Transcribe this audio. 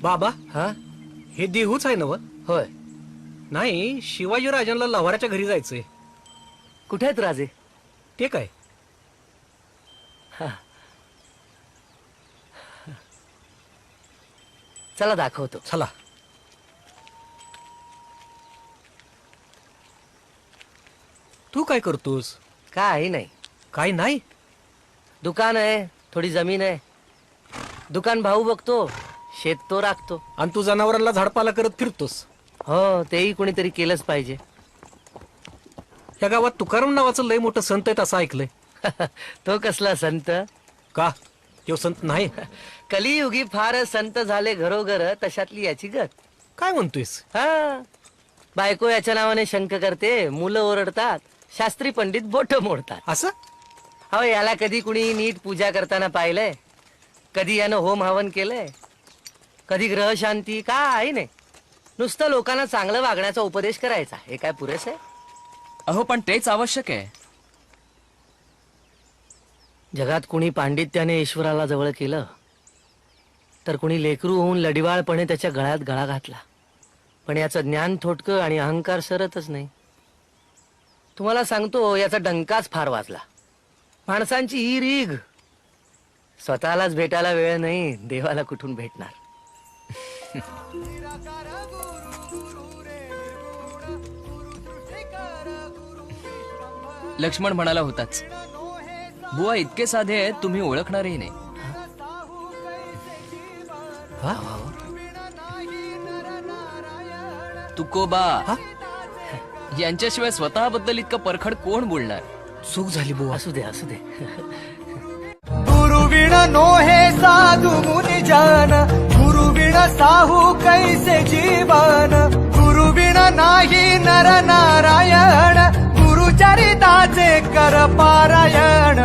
बाबा हा हे देहूच आहे ना व? होय. नाही, शिवाजी राजांना लव्हाराच्या घरी जायचंय. कुठे आहेत राजे? ते काय? चला दाखवतो. चला. तू काय करतोस? काही नाही, काय नाही? दुकान आहे, थोडी जमीन आहे. दुकान भाऊ बघतो, शेत तो राखतो. आणि तू जनावरांना झाडपाला करत फिरतोस. हो, तेही कोणीतरी केलंच पाहिजे. या गावात तुकाराम नावाचं लय मोठं संत आहेत असं ऐकलंय. तो कसला संत? का तो संत नाही? कलियुगी फार संत झाले घरोघर, तशातली याची गत. काय म्हणतोयस? हा, बायको याच्या नावाने शंक करते, मुलं ओरडतात, शास्त्री पंडित बोट मोडतात. असं? हो, याला कधी कुणी नीट पूजा करताना पाहिलंय? कधी यानं होम हवन केलंय? कधी ग्रह शांती? काय नाही, नुसतं लोकांना चांगलं वागण्याचा उपदेश करायचा. हे काय पुरेस आहे? अहो पण तेच आवश्यक आहे. जगात कुणी पांडित्याने ईश्वराला जवळ केलं, तर कुणी लेकरू होऊन लडिवाळपणे त्याच्या गळ्यात गळा घातला. पण याचं ज्ञान थोडकं आणि अहंकार सरतच नाही. तुम्हाला सांगतो, याचा डंकाच फार वाजला. माणसांची ही रीघ, स्वतःलाच भेटायला वेळ नाही, देवाला कुठून भेटणार? लक्ष्मण म्हणाला होताच, बुवा इतके साधे आहेत तुम्ही ओळखणारही नाही. तुकोबा यांच्याशिवाय स्वतःबद्दल इतकं परखड कोण बोलणार? चूक झाली बुवा. असू दे, असू दे. गुरुविण नोहे साधु मुनि जान, गुरुविण साहू कैसे जीवन, गुरुविण नाही नर नारायण, गुरुचरिताचे कर पारायण.